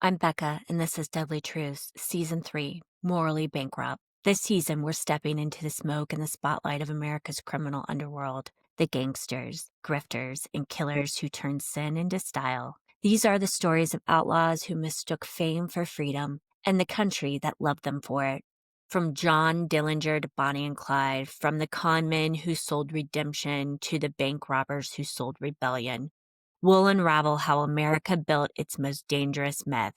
I'm Becca, and this is Deadly Truths, Season 3, Morally Bankrupt. This season, we're stepping into the smoke and the spotlight of America's criminal underworld, the gangsters, grifters, and killers who turned sin into style. These are the stories of outlaws who mistook fame for freedom and the country that loved them for it. From John Dillinger to Bonnie and Clyde, from the conmen who sold redemption to the bank robbers who sold rebellion. We'll unravel how America built its most dangerous myth.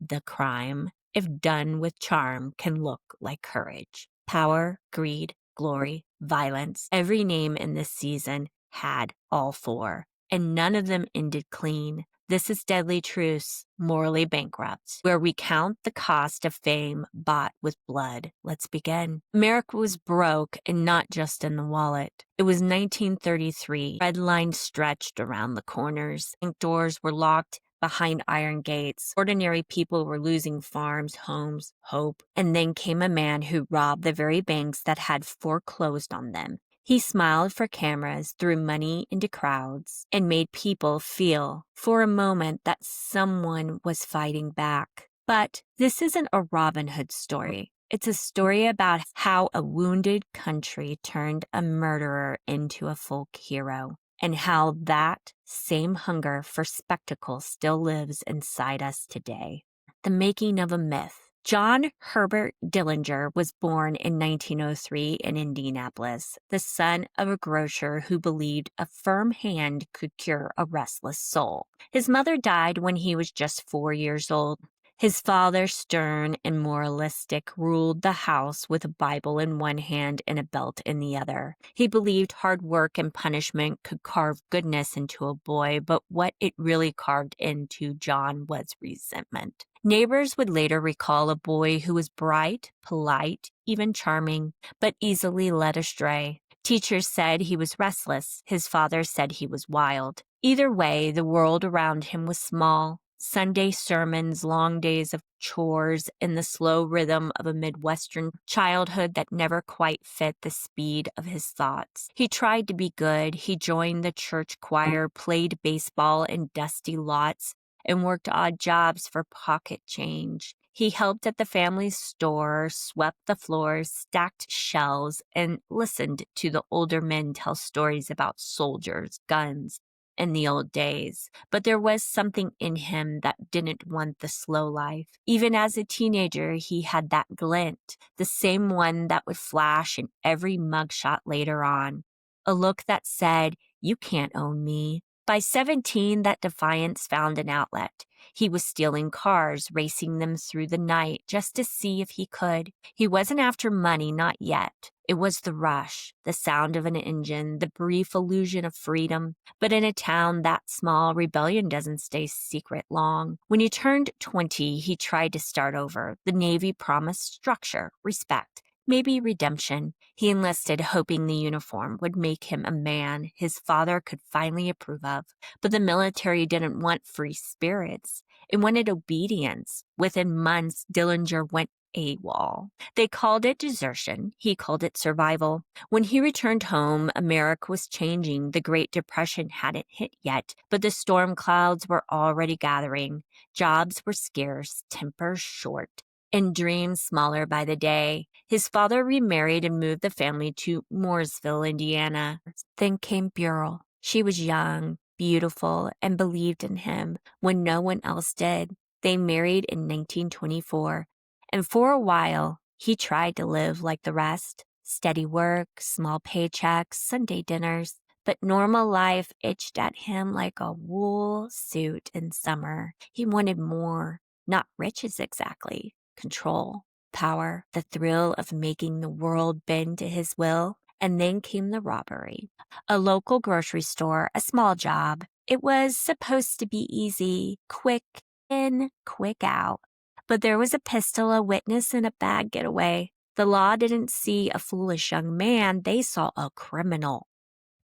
The crime, if done with charm, can look like courage. Power, greed, glory, violence. Every name in this season had all four, and none of them ended clean. This is Deadly Truths, Morally Bankrupt, where we count the cost of fame bought with blood. Let's begin. America was broke, and not just in the wallet. It was 1933. Red lines stretched around the corners. Bank doors were locked behind iron gates. Ordinary people were losing farms, homes, hope. And then came a man who robbed the very banks that had foreclosed on them. He smiled for cameras, threw money into crowds, and made people feel, for a moment, that someone was fighting back. But this isn't a Robin Hood story. It's a story about how a wounded country turned a murderer into a folk hero, and how that same hunger for spectacle still lives inside us today. The making of a myth. John Herbert Dillinger was born in 1903 in Indianapolis, the son of a grocer who believed a firm hand could cure a restless soul. His mother died when he was just 4 years old. His father, stern and moralistic, ruled the house with a Bible in one hand and a belt in the other. He believed hard work and punishment could carve goodness into a boy, but what it really carved into John was resentment. Neighbors would later recall a boy who was bright, polite, even charming, but easily led astray. Teachers said he was restless. His father said he was wild. Either way, the world around him was small. Sunday sermons, long days of chores, and the slow rhythm of a Midwestern childhood that never quite fit the speed of his thoughts. He tried to be good. He joined the church choir, played baseball in dusty lots, and worked odd jobs for pocket change. He helped at the family store, swept the floors, stacked shelves, and listened to the older men tell stories about soldiers, guns, in the old days. But there was something in him that didn't want the slow life. Even as a teenager, he had that glint, the same one that would flash in every mugshot later on. A look that said, "You can't own me." By 17, that defiance found an outlet. He was stealing cars, racing them through the night just to see if he could. He wasn't after money, not yet. It was the rush, the sound of an engine, the brief illusion of freedom. But in a town that small, rebellion doesn't stay secret long. When he turned 20, he tried to start over. The Navy promised structure, respect, maybe redemption. He enlisted, hoping the uniform would make him a man his father could finally approve of. But the military didn't want free spirits. It wanted obedience. Within months, Dillinger went AWOL. They called it desertion. He called it survival. When he returned home, America was changing. The Great Depression hadn't hit yet, but the storm clouds were already gathering. Jobs were scarce, tempers short, and dreams smaller by the day. His father remarried and moved the family to Mooresville, Indiana. Then came Burrell. She was young, beautiful, and believed in him when no one else did. They married in 1924, and for a while, he tried to live like the rest. Steady work, small paychecks, Sunday dinners. But normal life itched at him like a wool suit in summer. He wanted more, not riches exactly. Control, power, the thrill of making the world bend to his will. And then came the robbery. A local grocery store, a small job. It was supposed to be easy, quick in, quick out. But there was a pistol, a witness, and a bad getaway. The law didn't see a foolish young man. They saw a criminal.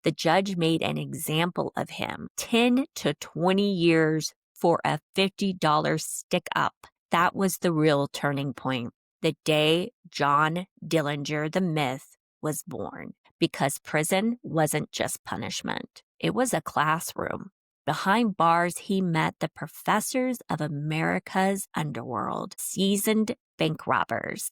The judge made an example of him. 10 to 20 years for a $50 stick-up. That was the real turning point. The day John Dillinger, the myth, was born. Because prison wasn't just punishment. It was a classroom. Behind bars, he met the professors of America's underworld, seasoned bank robbers,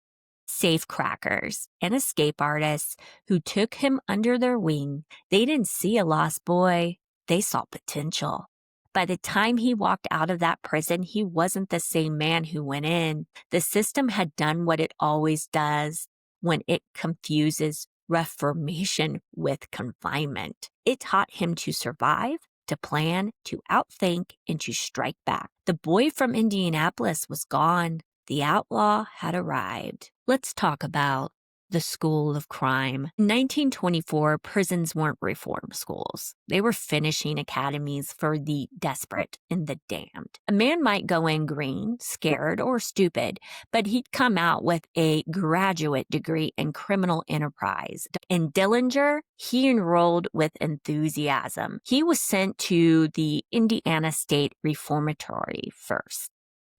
safecrackers, and escape artists who took him under their wing. They didn't see a lost boy. They saw potential. By the time he walked out of that prison, he wasn't the same man who went in. The system had done what it always does when it confuses reformation with confinement. It taught him to survive, to plan, to outthink, and to strike back. The boy from Indianapolis was gone. The outlaw had arrived. Let's talk about the school of crime. In 1924, prisons weren't reform schools. They were finishing academies for the desperate and the damned. A man might go in green, scared, or stupid, but he'd come out with a graduate degree in criminal enterprise. In Dillinger, he enrolled with enthusiasm. He was sent to the Indiana State Reformatory first,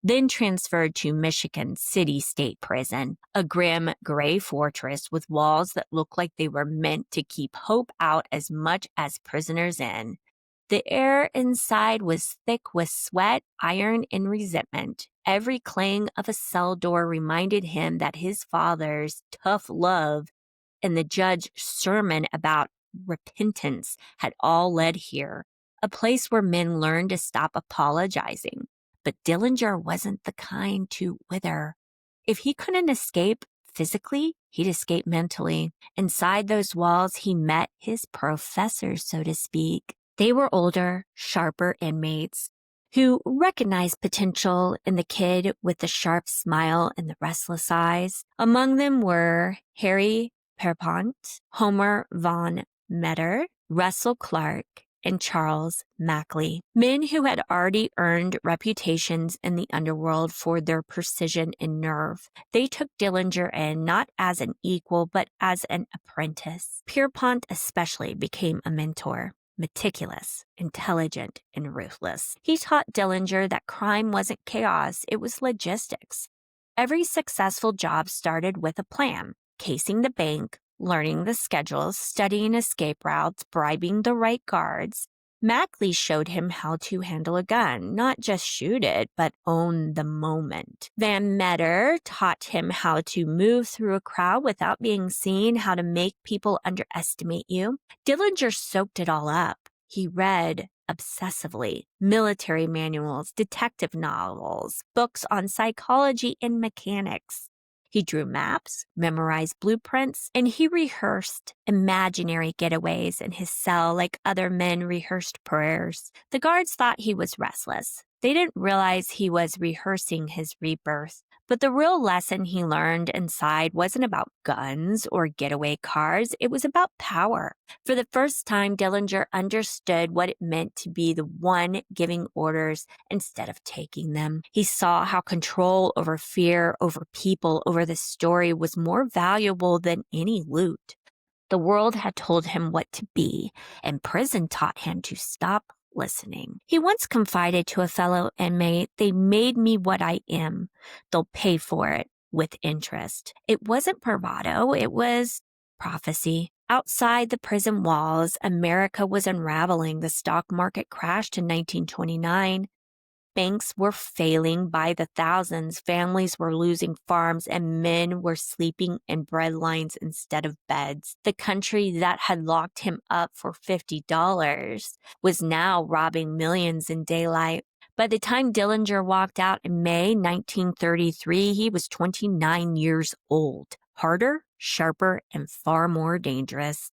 then transferred to Michigan City State Prison, a grim gray fortress with walls that looked like they were meant to keep hope out as much as prisoners in. The air inside was thick with sweat, iron, and resentment. Every clang of a cell door reminded him that his father's tough love and the judge's sermon about repentance had all led here, a place where men learned to stop apologizing. But Dillinger wasn't the kind to wither. If he couldn't escape physically, he'd escape mentally. Inside those walls, he met his professors, so to speak. They were older, sharper inmates who recognized potential in the kid with the sharp smile and the restless eyes. Among them were Harry Pierpont, Homer von Metter, Russell Clark, and Charles Mackley, men who had already earned reputations in the underworld for their precision and nerve. They took Dillinger in not as an equal, but as an apprentice. Pierpont especially became a mentor, meticulous, intelligent, and ruthless. He taught Dillinger that crime wasn't chaos, it was logistics. Every successful job started with a plan: casing the bank, learning the schedules, studying escape routes, bribing the right guards. Mackley showed him how to handle a gun, not just shoot it, but own the moment. Van Metter taught him how to move through a crowd without being seen, how to make people underestimate you. Dillinger soaked it all up. He read obsessively military manuals, detective novels, books on psychology and mechanics. He drew maps, memorized blueprints, and he rehearsed imaginary getaways in his cell like other men rehearsed prayers. The guards thought he was restless. They didn't realize he was rehearsing his rebirth. But the real lesson he learned inside wasn't about guns or getaway cars. It was about power. For the first time, Dillinger understood what it meant to be the one giving orders instead of taking them. He saw how control over fear, over people, over the story was more valuable than any loot. The world had told him what to be, and prison taught him to stop listening. He once confided to a fellow inmate, "They made me what I am. They'll pay for it with interest." It wasn't bravado, it was prophecy. Outside the prison walls, America was unraveling. The stock market crashed in 1929. Banks were failing by the thousands, families were losing farms, and men were sleeping in breadlines instead of beds. The country that had locked him up for $50 was now robbing millions in daylight. By the time Dillinger walked out in May 1933, he was 29 years old, harder, sharper, and far more dangerous.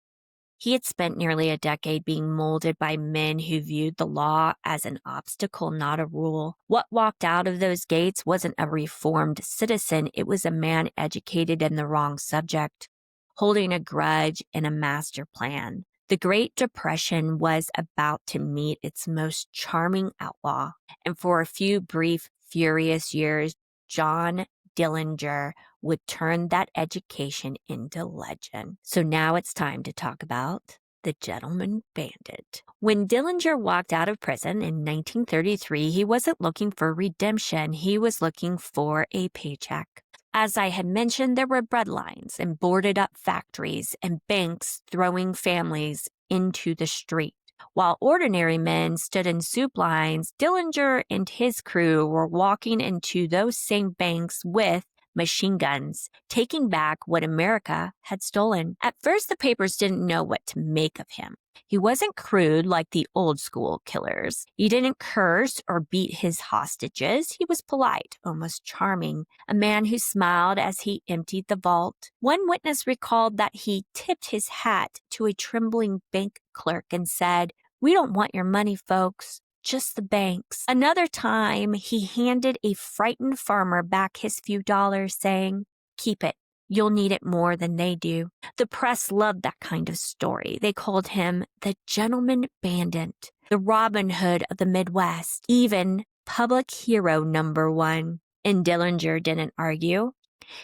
He had spent nearly a decade being molded by men who viewed the law as an obstacle, not a rule. What walked out of those gates wasn't a reformed citizen, it was a man educated in the wrong subject, holding a grudge and a master plan. The Great Depression was about to meet its most charming outlaw, and for a few brief, furious years, John Dillinger would turn that education into legend. So now it's time to talk about the Gentleman Bandit. When Dillinger walked out of prison in 1933, he wasn't looking for redemption. He was looking for a paycheck. As I had mentioned, there were breadlines and boarded up factories and banks throwing families into the street. While ordinary men stood in soup lines, Dillinger and his crew were walking into those same banks with machine guns, taking back what America had stolen. At first, the papers didn't know what to make of him. He wasn't crude like the old school killers. He didn't curse or beat his hostages. He was polite, almost charming, a man who smiled as he emptied the vault. One witness recalled that he tipped his hat to a trembling bank clerk and said, "We don't want your money, folks. Just the banks." Another time, he handed a frightened farmer back his few dollars, saying, "Keep it. You'll need it more than they do." The press loved that kind of story. They called him the Gentleman Bandit, the Robin Hood of the Midwest, even public hero #1. And Dillinger didn't argue.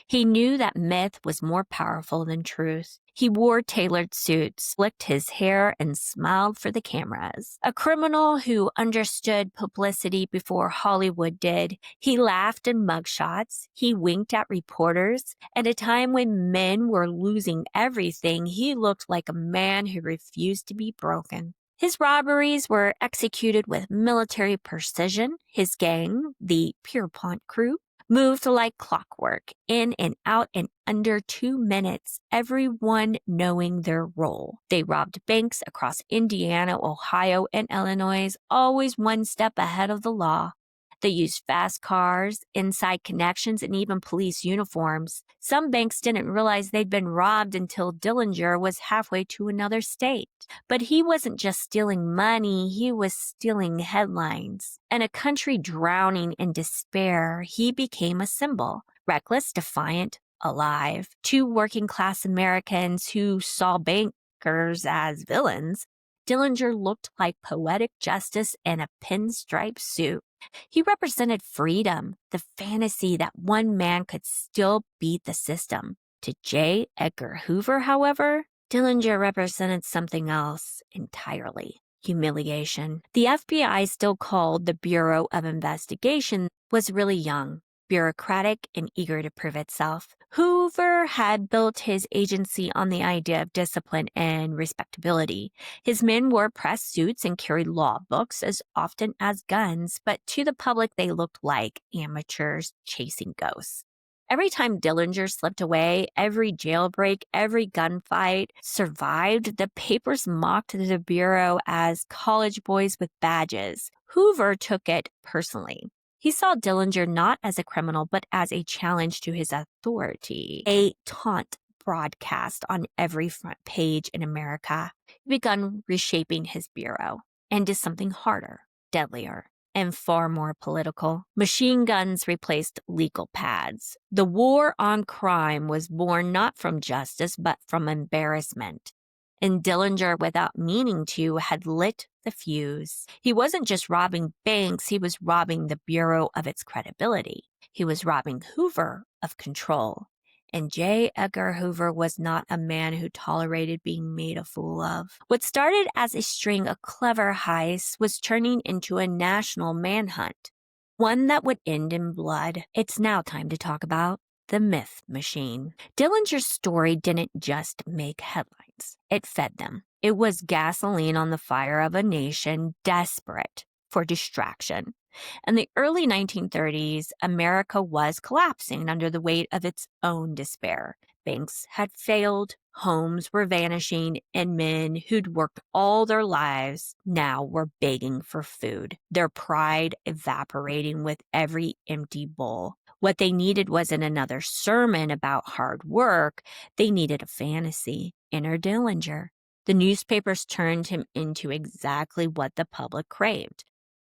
He knew that myth was more powerful than truth. He wore tailored suits, slicked his hair, and smiled for the cameras. A criminal who understood publicity before Hollywood did. He laughed in mugshots. He winked at reporters. At a time when men were losing everything, he looked like a man who refused to be broken. His robberies were executed with military precision. His gang, the Pierpont crew, moved like clockwork, in and out in under 2 minutes, everyone knowing their role. They robbed banks across Indiana, Ohio, and Illinois, always one step ahead of the law. They used fast cars, inside connections, and even police uniforms. Some banks didn't realize they'd been robbed until Dillinger was halfway to another state. But he wasn't just stealing money, he was stealing headlines. In a country drowning in despair, he became a symbol. Reckless, defiant, alive. 2 working-class Americans who saw bankers as villains. Dillinger looked like poetic justice in a pinstripe suit. He represented freedom, the fantasy that one man could still beat the system. To J. Edgar Hoover, however, Dillinger represented something else entirely: humiliation. The FBI, still called the Bureau of Investigation, was really young, bureaucratic, and eager to prove itself. Hoover had built his agency on the idea of discipline and respectability. His men wore press suits and carried law books as often as guns, but to the public they looked like amateurs chasing ghosts. Every time Dillinger slipped away, every jailbreak, every gunfight survived, the papers mocked the Bureau as college boys with badges. Hoover took it personally. He saw Dillinger not as a criminal, but as a challenge to his authority, a taunt broadcast on every front page in America. He began reshaping his bureau into something harder, deadlier, and far more political. Machine guns replaced legal pads. The war on crime was born not from justice, but from embarrassment. And Dillinger, without meaning to, had lit the fuse. He wasn't just robbing banks, he was robbing the Bureau of its credibility. He was robbing Hoover of control. And J. Edgar Hoover was not a man who tolerated being made a fool of. What started as a string of clever heists was turning into a national manhunt, one that would end in blood. It's now time to talk about the myth machine. Dillinger's story didn't just make headlines. It fed them. It was gasoline on the fire of a nation desperate for distraction. In the early 1930s, America was collapsing under the weight of its own despair. Banks had failed, homes were vanishing, and men who'd worked all their lives now were begging for food, their pride evaporating with every empty bowl. What they needed wasn't another sermon about hard work. They needed a fantasy. Enter Dillinger. The newspapers turned him into exactly what the public craved: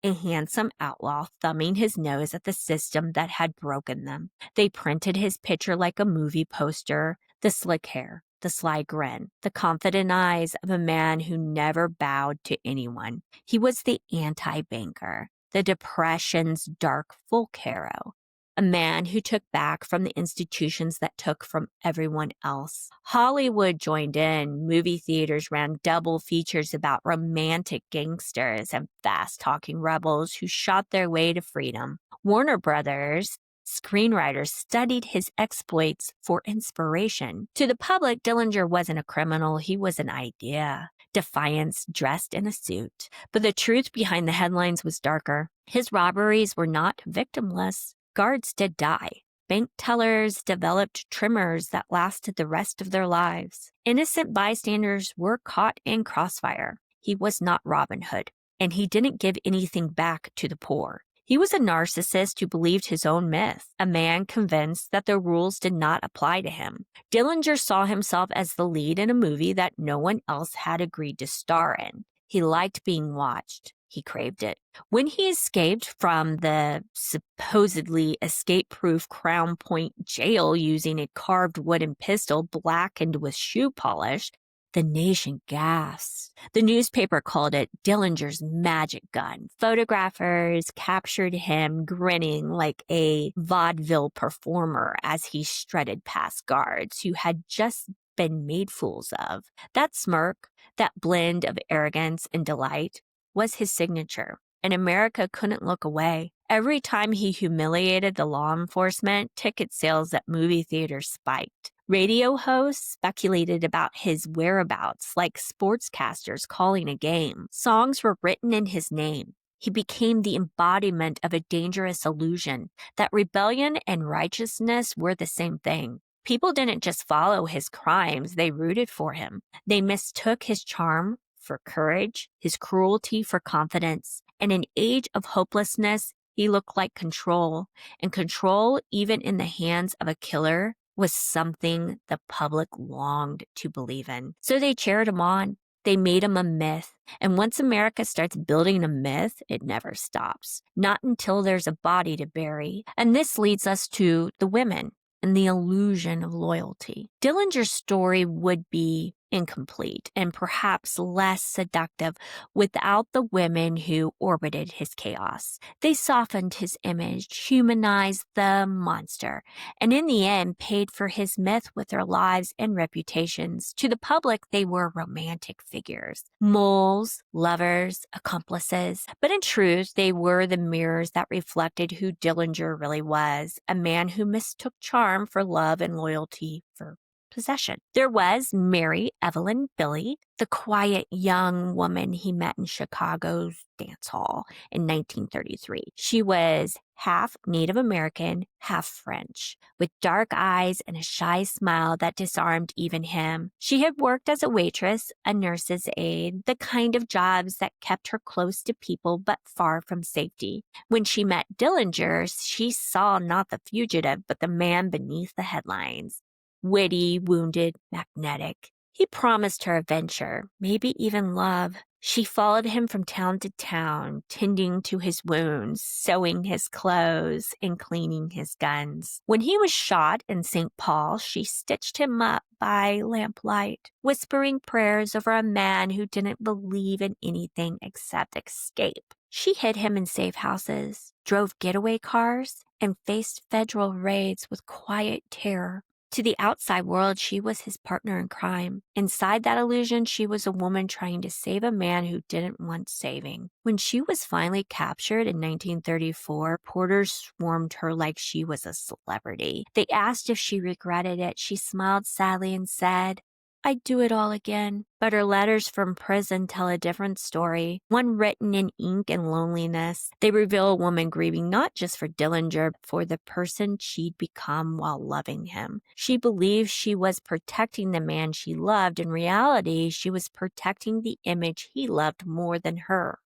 a handsome outlaw thumbing his nose at the system that had broken them. They printed his picture like a movie poster: the slick hair, the sly grin, the confident eyes of a man who never bowed to anyone. He was the anti-banker, the Depression's dark folk hero, a man who took back from the institutions that took from everyone else. Hollywood joined in. Movie theaters ran double features about romantic gangsters and fast-talking rebels who shot their way to freedom. Warner Brothers screenwriters studied his exploits for inspiration. To the public, Dillinger wasn't a criminal, he was an idea. defiance dressed in a suit. But the truth behind the headlines was darker. His robberies were not victimless. Guards did die. Bank tellers developed tremors that lasted the rest of their lives. Innocent bystanders were caught in crossfire. He was not Robin Hood, and he didn't give anything back to the poor. He was a narcissist who believed his own myth, a man convinced that the rules did not apply to him. Dillinger saw himself as the lead in a movie that no one else had agreed to star in. He liked being watched. He craved it. When he escaped from the supposedly escape-proof Crown Point jail using a carved wooden pistol blackened with shoe polish, the nation gasped. The newspaper called it Dillinger's magic gun. Photographers captured him grinning like a vaudeville performer as he strutted past guards who had just been made fools of. That smirk, that blend of arrogance and delight, was his signature, and America couldn't look away. Every time he humiliated the law enforcement, ticket sales at movie theaters spiked. Radio hosts speculated about his whereabouts like sportscasters calling a game. Songs were written in his name. He became the embodiment of a dangerous illusion that rebellion and righteousness were the same thing. People didn't just follow his crimes, they rooted for him. They mistook his charm for courage, his cruelty for confidence. In an age of hopelessness, he looked like control, and control, even in the hands of a killer, was something the public longed to believe in. So they cheered him on. They made him a myth. And once America starts building a myth, it never stops. Not until there's a body to bury. And this leads us to the women and the illusion of loyalty. Dillinger's story would be incomplete and perhaps less seductive without the women who orbited his chaos. They softened his image, humanized the monster, and in the end paid for his myth with their lives and reputations. To the public, they were romantic figures, moles, lovers, accomplices, but in truth, they were the mirrors that reflected who Dillinger really was, a man who mistook charm for love and loyalty for possession. There was Mary Evelyn Billy, the quiet young woman he met in Chicago's dance hall in 1933. She was half Native American, half French, with dark eyes and a shy smile that disarmed even him. She had worked as a waitress, a nurse's aide, the kind of jobs that kept her close to people but far from safety. When she met Dillinger, she saw not the fugitive, but the man beneath the headlines. Witty, wounded, magnetic. He promised her adventure, maybe even love. She followed him from town to town, tending to his wounds, sewing his clothes, and cleaning his guns. When he was shot in St. Paul, she stitched him up by lamplight, whispering prayers over a man who didn't believe in anything except escape. She hid him in safe houses, drove getaway cars, and faced federal raids with quiet terror. To the outside world, she was his partner in crime. Inside that illusion, she was a woman trying to save a man who didn't want saving. When she was finally captured in 1934, porters swarmed her like she was a celebrity. They asked if she regretted it. She smiled sadly and said, "I'd do it all again." But her letters from prison tell a different story, one written in ink and loneliness. They reveal a woman grieving not just for Dillinger, but for the person she'd become while loving him. She believed she was protecting the man she loved. In reality, she was protecting the image he loved more than her.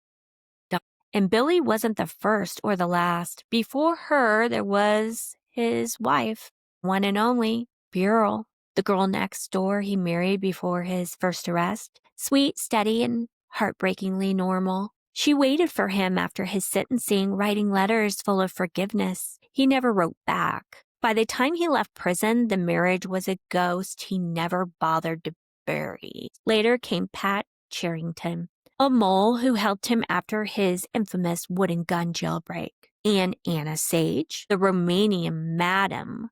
And Billy wasn't the first or the last. Before her, there was his wife, one and only, Beryl. The girl next door he married before his first arrest. Sweet, steady, and heartbreakingly normal. She waited for him after his sentencing, writing letters full of forgiveness. He never wrote back. By the time he left prison, the marriage was a ghost he never bothered to bury. Later came Pat Charrington, a mole who helped him after his infamous wooden gun jailbreak. And Anna Sage, the Romanian madam,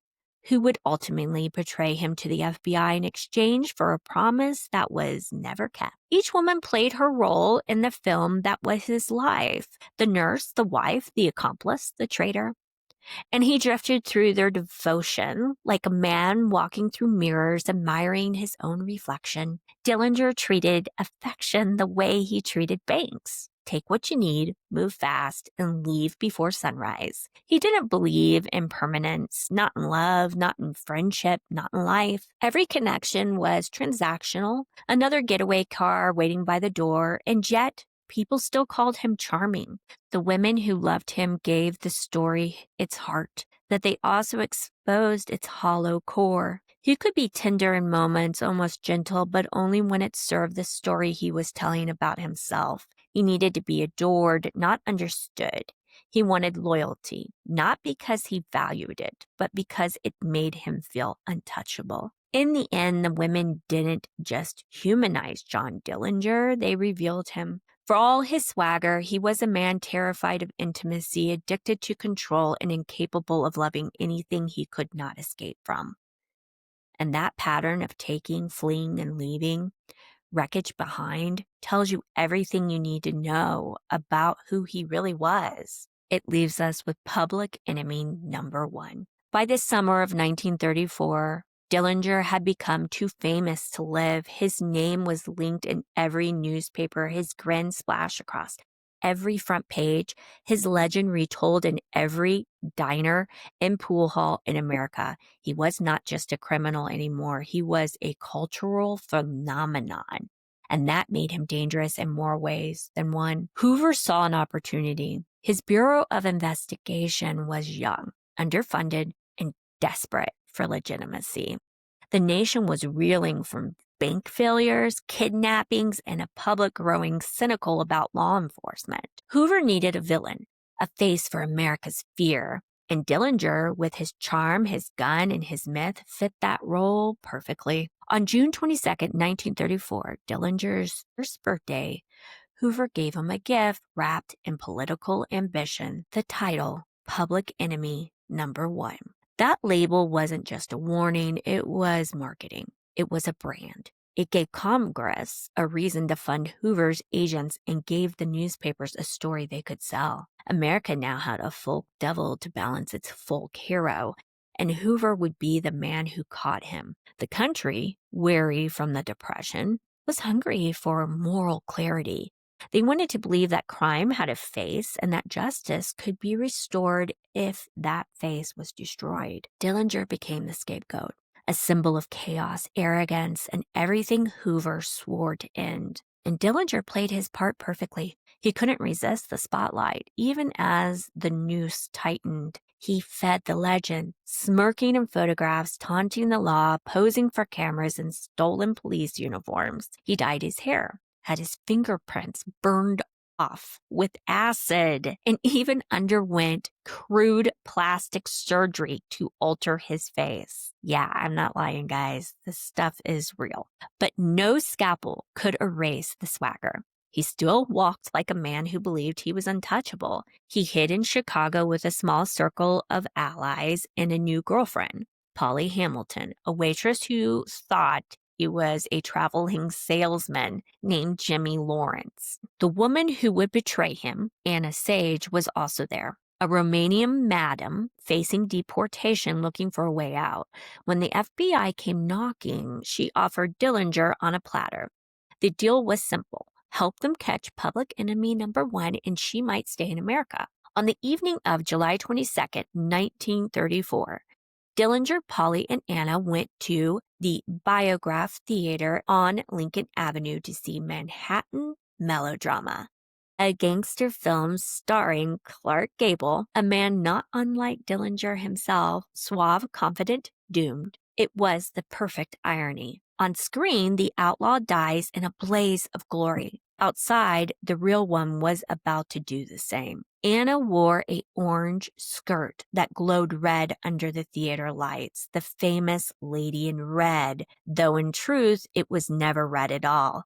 who would ultimately betray him to the FBI in exchange for a promise that was never kept. Each woman played her role in the film that was his life. The nurse, the wife, the accomplice, the traitor. and he drifted through their devotion like a man walking through mirrors, admiring his own reflection. Dillinger treated affection the way he treated banks. Take what you need, move fast, and leave before sunrise. He didn't believe in permanence, not in love, not in friendship, not in life. Every connection was transactional, another getaway car waiting by the door, and yet people still called him charming. The women who loved him gave the story its heart, that they also exposed its hollow core. He could be tender in moments, almost gentle, but only when it served the story he was telling about himself. He needed to be adored, not understood. He wanted loyalty, not because he valued it, but because it made him feel untouchable. In the end, the women didn't just humanize John Dillinger, they revealed him. For all his swagger, he was a man terrified of intimacy, addicted to control, and incapable of loving anything he could not escape from. And that pattern of taking, fleeing, and leaving wreckage behind tells you everything you need to know about who he really was. It leaves us with public enemy number one. By the summer of 1934, Dillinger had become too famous to live. His name was linked in every newspaper, his grin splashed across every front page, his legend retold in every diner and pool hall in America. He was not just a criminal anymore. He was a cultural phenomenon, and that made him dangerous in more ways than one. Hoover saw an opportunity. His Bureau of Investigation was young, underfunded, and desperate for legitimacy. The nation was reeling from bank failures, kidnappings, and a public growing cynical about law enforcement. Hoover needed a villain, a face for America's fear, and Dillinger, with his charm, his gun, and his myth, fit that role perfectly. On June 22nd, 1934, Dillinger's first birthday, Hoover gave him a gift wrapped in political ambition, the title Public Enemy Number One. That label wasn't just a warning, it was marketing. It was a brand. It gave Congress a reason to fund Hoover's agents and gave the newspapers a story they could sell. America now had a folk devil to balance its folk hero, and Hoover would be the man who caught him. The country, weary from the Depression, was hungry for moral clarity. They wanted to believe that crime had a face and that justice could be restored if that face was destroyed. Dillinger became the scapegoat, a symbol of chaos, arrogance, and everything Hoover swore to end. And Dillinger played his part perfectly. He couldn't resist the spotlight. Even as the noose tightened, he fed the legend, smirking in photographs, taunting the law, posing for cameras in stolen police uniforms. He dyed his hair, had his fingerprints burned off with acid, and even underwent crude plastic surgery to alter his face. Yeah, I'm not lying, guys. This stuff is real. But no scalpel could erase the swagger. He still walked like a man who believed he was untouchable. He hid in Chicago with a small circle of allies and a new girlfriend, Polly Hamilton, a waitress who thought he was a traveling salesman named Jimmy Lawrence. The woman who would betray him, Anna Sage, was also there, a Romanian madam facing deportation looking for a way out. When the FBI came knocking, she offered Dillinger on a platter. The deal was simple. Help them catch public enemy number one, and she might stay in America. On the evening of July 22nd, 1934, Dillinger, Polly, and Anna went to the Biograph Theater on Lincoln Avenue to see Manhattan Melodrama, a gangster film starring Clark Gable, a man not unlike Dillinger himself, suave, confident, doomed. It was the perfect irony. On screen, the outlaw dies in a blaze of glory. Outside, the real one was about to do the same. Anna wore an orange skirt that glowed red under the theater lights, the famous Lady in Red, though in truth it was never red at all.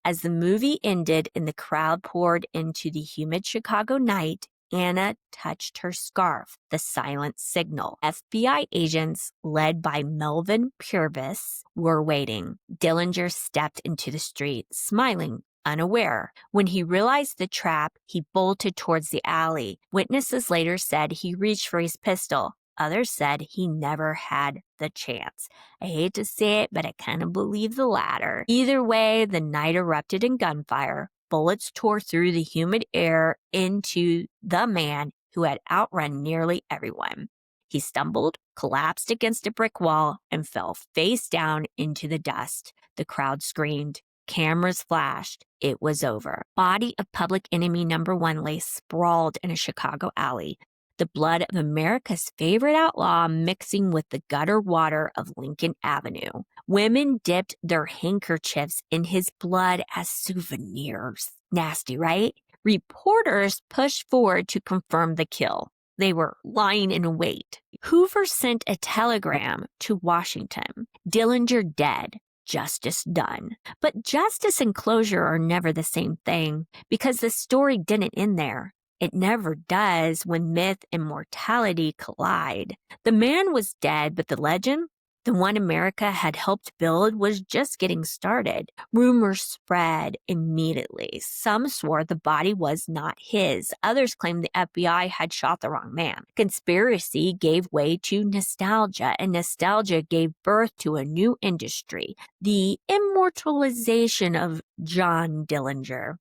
As the movie ended and the crowd poured into the humid Chicago night, Anna touched her scarf, the silent signal. FBI agents, led by Melvin Purvis, were waiting. Dillinger stepped into the street, smiling unaware. When he realized the trap, he bolted towards the alley. Witnesses later said he reached for his pistol. Others said he never had the chance. I hate to say it, but I kind of believe the latter. Either way, the night erupted in gunfire. Bullets tore through the humid air into the man who had outrun nearly everyone. He stumbled, collapsed against a brick wall, and fell face down into the dust. The crowd screamed. Cameras flashed. It was over. Body of public enemy number one lay sprawled in a Chicago alley. The blood of America's favorite outlaw mixing with the gutter water of Lincoln Avenue. Women dipped their handkerchiefs in his blood as souvenirs. Nasty, right? Reporters pushed forward to confirm the kill. They were lying in wait. Hoover sent a telegram to Washington. Dillinger dead. Justice done. But justice and closure are never the same thing because the story didn't end there. It never does when myth and mortality collide. The man was dead, but the legend, the one America had helped build, was just getting started. Rumors spread immediately. Some swore the body was not his. Others claimed the FBI had shot the wrong man. Conspiracy gave way to nostalgia, and nostalgia gave birth to a new industry, the immortalization of John Dillinger.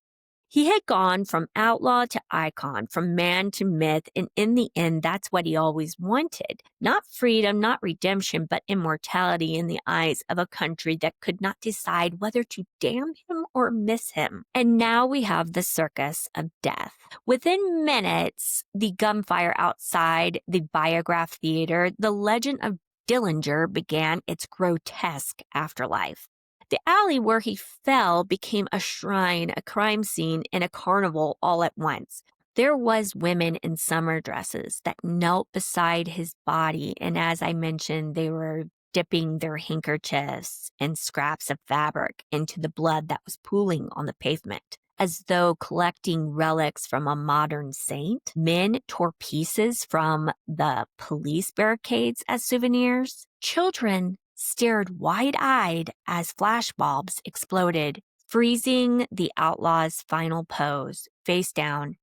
He had gone from outlaw to icon, from man to myth, and in the end, that's what he always wanted. Not freedom, not redemption, but immortality in the eyes of a country that could not decide whether to damn him or miss him. And now we have the circus of death. Within minutes, the gunfire outside the Biograph Theater, the legend of Dillinger began its grotesque afterlife. The alley where he fell became a shrine, a crime scene, and a carnival all at once. There was women in summer dresses that knelt beside his body, and as I mentioned, they were dipping their handkerchiefs and scraps of fabric into the blood that was pooling on the pavement, as though collecting relics from a modern saint. Men tore pieces from the police barricades as souvenirs. Children stared wide-eyed as flashbulbs exploded, freezing the outlaw's final pose, face down,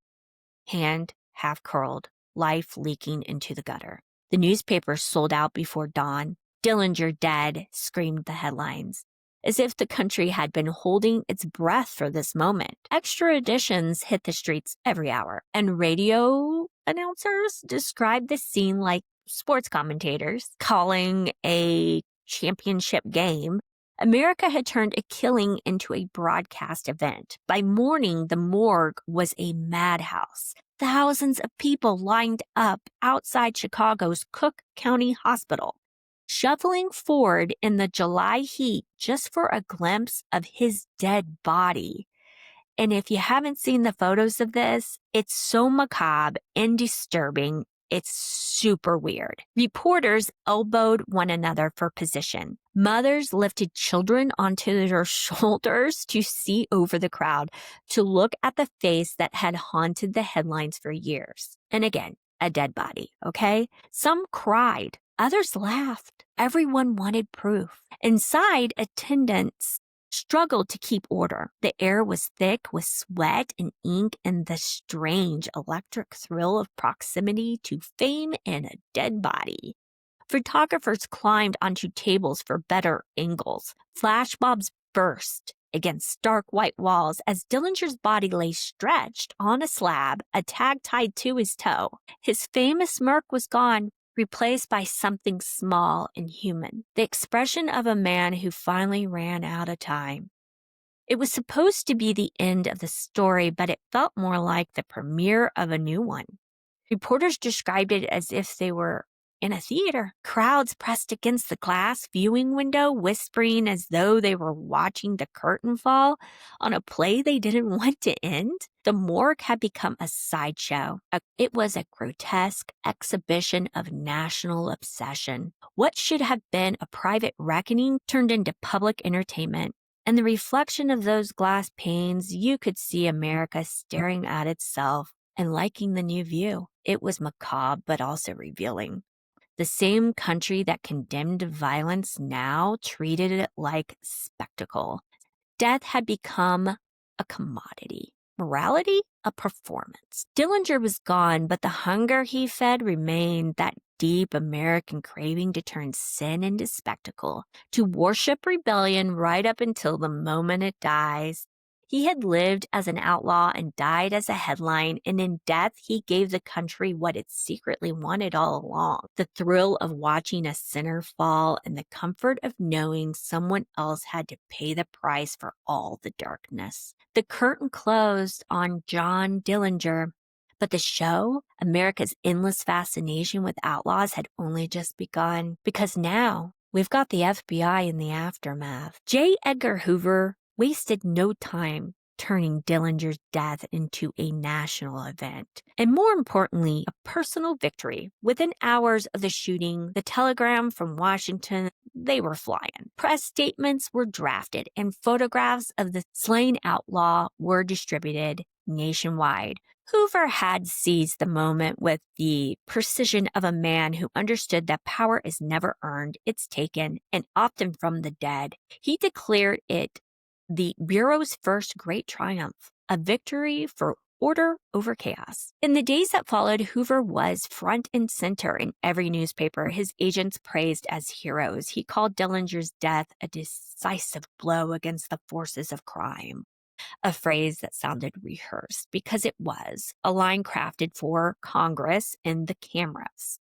hand half curled, life leaking into the gutter. The newspapers sold out before dawn. Dillinger dead, screamed the headlines, as if the country had been holding its breath for this moment. Extra editions hit the streets every hour, and radio announcers described the scene like sports commentators calling a championship game. America had turned a killing into a broadcast event. By morning, the morgue was a madhouse. Thousands of people lined up outside Chicago's Cook County Hospital, shuffling forward in the July heat just for a glimpse of his dead body. And if you haven't seen the photos of this, it's so macabre and disturbing. It's super weird. Reporters elbowed one another for position. Mothers lifted children onto their shoulders to see over the crowd, to look at the face that had haunted the headlines for years. And again, a dead body, okay? Some cried. Others laughed. Everyone wanted proof. Inside, attendants struggled to keep order. The air was thick with sweat and ink and the strange electric thrill of proximity to fame and a dead body. Photographers climbed onto tables for better angles. Flashbulbs burst against stark white walls as Dillinger's body lay stretched on a slab, a tag tied to his toe. His famous smirk was gone, replaced by something small and human, the expression of a man who finally ran out of time. It was supposed to be the end of the story, but it felt more like the premiere of a new one. Reporters described it as if they were in a theater. Crowds pressed against the glass viewing window, whispering as though they were watching the curtain fall on a play they didn't want to end. The morgue had become a sideshow. It was a grotesque exhibition of national obsession. What should have been a private reckoning turned into public entertainment. In the reflection of those glass panes, you could see America staring at itself and liking the new view. It was macabre, but also revealing. The same country that condemned violence now treated it like spectacle. Death had become a commodity. Morality, a performance. Dillinger was gone, but the hunger he fed remained, that deep American craving to turn sin into spectacle, to worship rebellion right up until the moment it dies. He had lived as an outlaw and died as a headline, and in death he gave the country what it secretly wanted all along: the thrill of watching a sinner fall and the comfort of knowing someone else had to pay the price for all the darkness. The curtain closed on John Dillinger, but the show, America's endless fascination with outlaws, had only just begun, because now we've got the FBI in the aftermath. J. Edgar Hoover wasted no time turning Dillinger's death into a national event, and more importantly, a personal victory. Within hours of the shooting, the telegram from Washington, they were flying. Press statements were drafted, and photographs of the slain outlaw were distributed nationwide. Hoover had seized the moment with the precision of a man who understood that power is never earned, it's taken, and often from the dead. He declared it the Bureau's first great triumph, a victory for order over chaos. In the days that followed, Hoover was front and center in every newspaper, his agents praised as heroes. He called Dillinger's death a decisive blow against the forces of crime, a phrase that sounded rehearsed because it was, a line crafted for Congress and the cameras.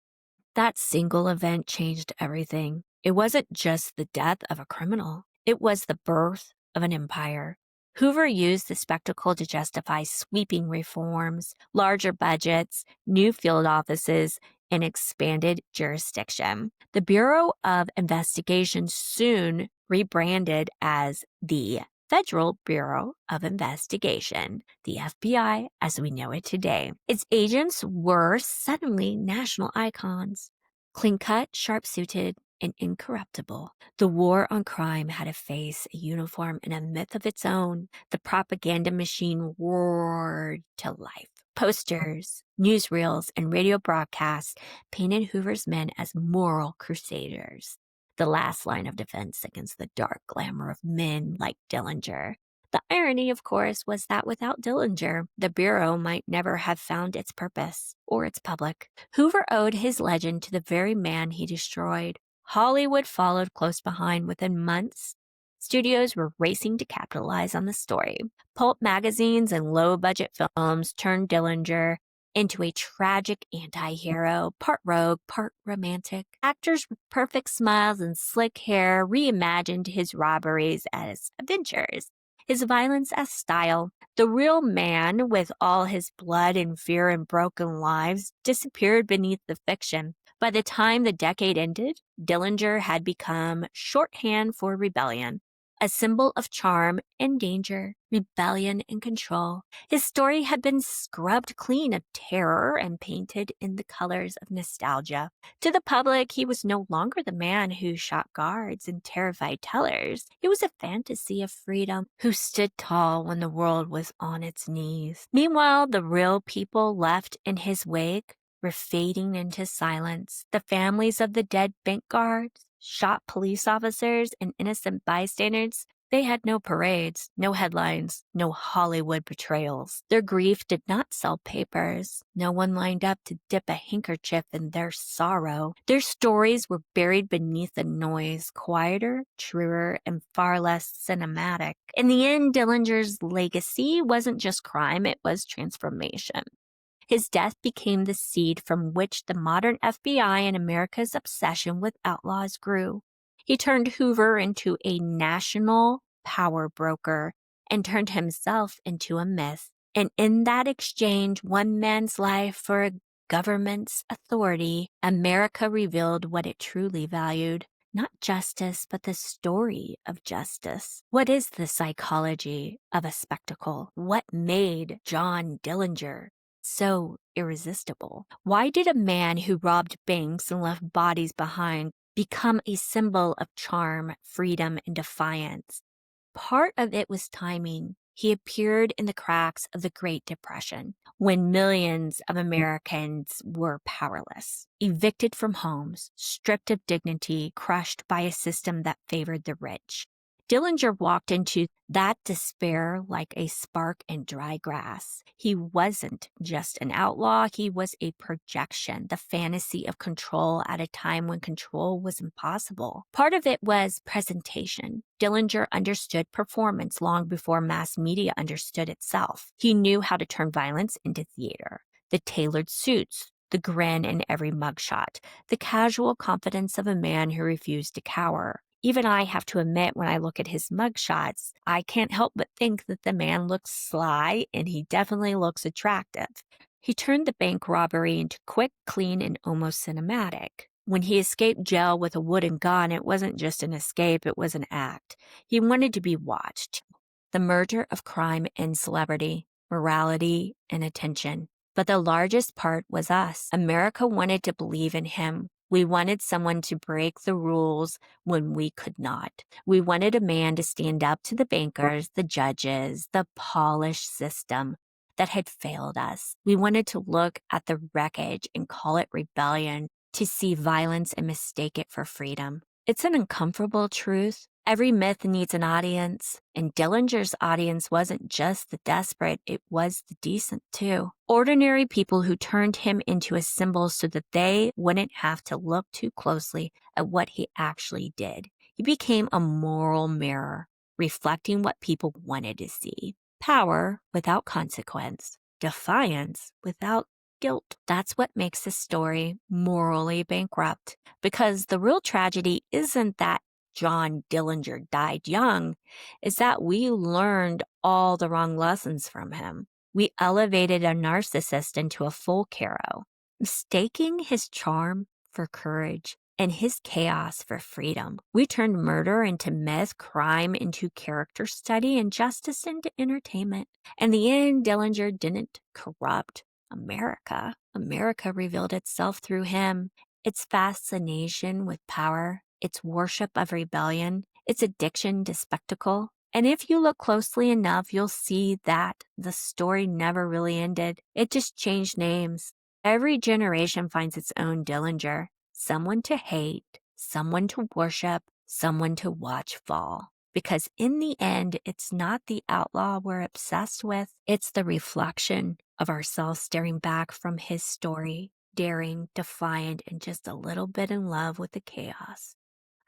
That single event changed everything. It wasn't just the death of a criminal. It was the birth of an empire. Hoover used the spectacle to justify sweeping reforms, larger budgets, new field offices, and expanded jurisdiction. The Bureau of Investigation soon rebranded as the Federal Bureau of Investigation, the FBI as we know it today. Its agents were suddenly national icons, clean-cut, sharp-suited, and incorruptible. The war on crime had a face, a uniform, and a myth of its own. The propaganda machine roared to life. Posters, newsreels, and radio broadcasts painted Hoover's men as moral crusaders, the last line of defense against the dark glamour of men like Dillinger. The irony, of course, was that without Dillinger, the Bureau might never have found its purpose or its public. Hoover owed his legend to the very man he destroyed. Hollywood followed close behind. Within months, studios were racing to capitalize on the story. Pulp magazines and low-budget films turned Dillinger into a tragic anti-hero, part rogue, part romantic. Actors with perfect smiles and slick hair reimagined his robberies as adventures, his violence as style. The real man, with all his blood and fear and broken lives, disappeared beneath the fiction. By the time the decade ended, Dillinger had become shorthand for rebellion, a symbol of charm and danger, rebellion and control. His story had been scrubbed clean of terror and painted in the colors of nostalgia. To the public, he was no longer the man who shot guards and terrified tellers. He was a fantasy of freedom who stood tall when the world was on its knees. Meanwhile, the real people left in his wake were fading into silence. The families of the dead bank guards, shot police officers, and innocent bystanders, they had no parades, no headlines, no Hollywood portrayals. Their grief did not sell papers. No one lined up to dip a handkerchief in their sorrow. Their stories were buried beneath the noise, quieter, truer, and far less cinematic. In the end, Dillinger's legacy wasn't just crime, it was transformation. His death became the seed from which the modern FBI and America's obsession with outlaws grew. He turned Hoover into a national power broker and turned himself into a myth. And in that exchange, one man's life for a government's authority, America revealed what it truly valued. Not justice, but the story of justice. What is the psychology of a spectacle? What made John Dillinger so irresistible? Why did a man who robbed banks and left bodies behind become a symbol of charm, freedom, and defiance? Part of it was timing. He appeared in the cracks of the Great Depression, when millions of Americans were powerless, evicted from homes, stripped of dignity, crushed by a system that favored the rich. Dillinger walked into that despair like a spark in dry grass. He wasn't just an outlaw, he was a projection, the fantasy of control at a time when control was impossible. Part of it was presentation. Dillinger understood performance long before mass media understood itself. He knew how to turn violence into theater. The tailored suits, the grin in every mugshot, the casual confidence of a man who refused to cower. Even I have to admit, when I look at his mugshots, I can't help but think that the man looks sly and he definitely looks attractive. He turned the bank robbery into quick, clean, and almost cinematic. When he escaped jail with a wooden gun, it wasn't just an escape, it was an act. He wanted to be watched. The merger of crime and celebrity, morality and attention. But the largest part was us. America wanted to believe in him. We wanted someone to break the rules when we could not. We wanted a man to stand up to the bankers, the judges, the polished system that had failed us. We wanted to look at the wreckage and call it rebellion, to see violence and mistake it for freedom. It's an uncomfortable truth. Every myth needs an audience, and Dillinger's audience wasn't just the desperate, it was the decent too. Ordinary people who turned him into a symbol so that they wouldn't have to look too closely at what he actually did. He became a moral mirror, reflecting what people wanted to see. Power without consequence, defiance without guilt. That's what makes this story morally bankrupt, because the real tragedy isn't that John Dillinger died young, is that we learned all the wrong lessons from him. We elevated a narcissist into a full hero, mistaking his charm for courage and his chaos for freedom. We turned murder into myth, crime into character study, and justice into entertainment. In the end, Dillinger didn't corrupt America. America revealed itself through him. Its fascination with power, its worship of rebellion, its addiction to spectacle. And if you look closely enough, you'll see that the story never really ended. It just changed names. Every generation finds its own Dillinger. Someone to hate, someone to worship, someone to watch fall. Because in the end, it's not the outlaw we're obsessed with. It's the reflection of ourselves staring back from his story, daring, defiant, and just a little bit in love with the chaos.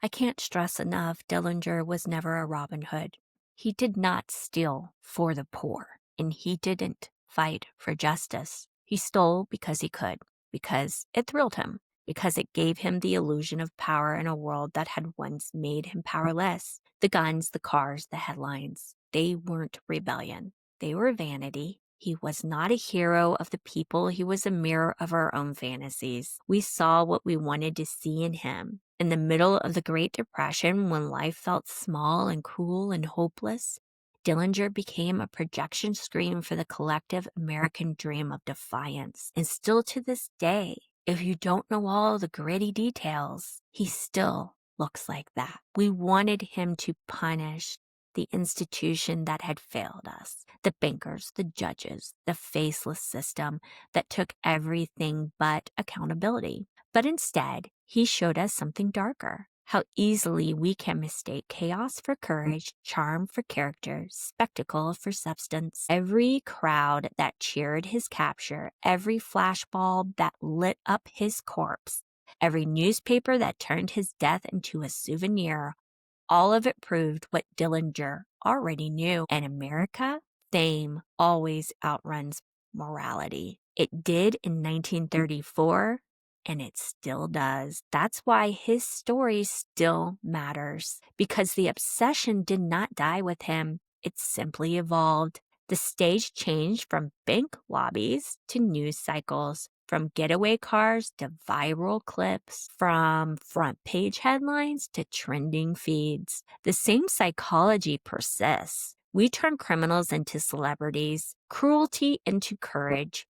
I can't stress enough, Dillinger was never a Robin Hood. He did not steal for the poor, and he didn't fight for justice. He stole because he could, because it thrilled him, because it gave him the illusion of power in a world that had once made him powerless. The guns, the cars, the headlines, they weren't rebellion. They were vanity. He was not a hero of the people. He was a mirror of our own fantasies. We saw what we wanted to see in him. In the middle of the Great Depression, when life felt small and cruel and hopeless, Dillinger became a projection screen for the collective American dream of defiance. And still to this day, if you don't know all the gritty details, he still looks like that. We wanted him to punish the institution that had failed us, the bankers, the judges, the faceless system that took everything but accountability. But instead, he showed us something darker, how easily we can mistake chaos for courage, charm for character, spectacle for substance. Every crowd that cheered his capture, every flashbulb that lit up his corpse, every newspaper that turned his death into a souvenir, all of it proved what Dillinger already knew. In America, fame always outruns morality. It did in 1934, and it still does. That's why his story still matters, because the obsession did not die with him. It simply evolved. The stage changed from bank lobbies to news cycles, from getaway cars to viral clips, from front page headlines to trending feeds. The same psychology persists. We turn criminals into celebrities, cruelty into courage,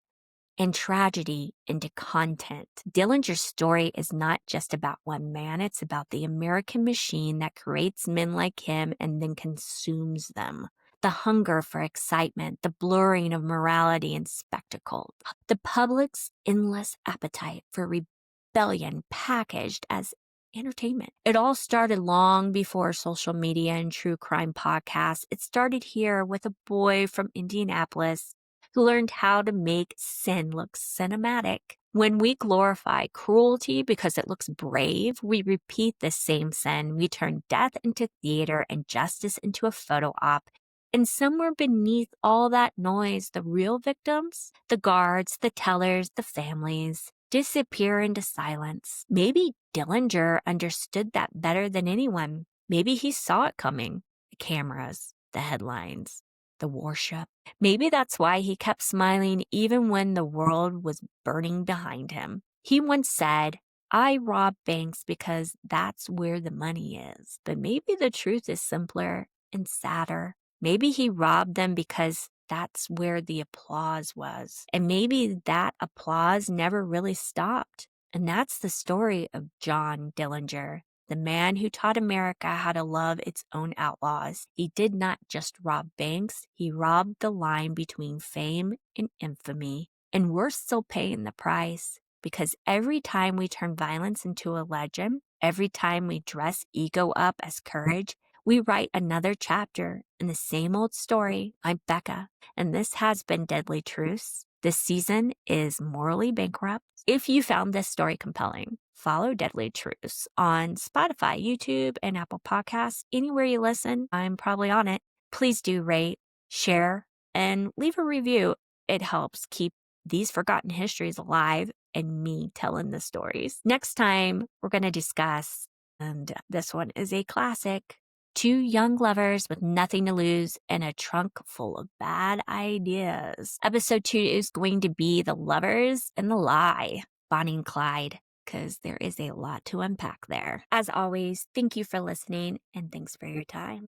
and tragedy into content. Dillinger's story is not just about one man, it's about the American machine that creates men like him and then consumes them. The hunger for excitement, the blurring of morality and spectacle, the public's endless appetite for rebellion packaged as entertainment. It all started long before social media and true crime podcasts. It started here with a boy from Indianapolis who learned how to make sin look cinematic. When we glorify cruelty because it looks brave, we repeat the same sin. We turn death into theater and justice into a photo op. And somewhere beneath all that noise, the real victims, the guards, the tellers, the families, disappear into silence. Maybe Dillinger understood that better than anyone. Maybe he saw it coming. The cameras, the headlines, the worship. Maybe that's why he kept smiling even when the world was burning behind him. He once said, "I rob banks because that's where the money is." But maybe the truth is simpler and sadder. Maybe he robbed them because that's where the applause was. And maybe that applause never really stopped. And that's the story of John Dillinger, the man who taught America how to love its own outlaws. He did not just rob banks, he robbed the line between fame and infamy. And we're still paying the price because every time we turn violence into a legend, every time we dress ego up as courage, we write another chapter in the same old story. I'm Becca, and this has been Deadly Truths. This season is Morally Bankrupt. If you found this story compelling, follow Deadly Truths on Spotify, YouTube, and Apple Podcasts. Anywhere you listen, I'm probably on it. Please do rate, share, and leave a review. It helps keep these forgotten histories alive and me telling the stories. Next time, we're going to discuss, and this one is a classic, two young lovers with nothing to lose and a trunk full of bad ideas. Episode 2 is going to be The Lovers and the Lie, Bonnie and Clyde, because there is a lot to unpack there. As always, thank you for listening and thanks for your time.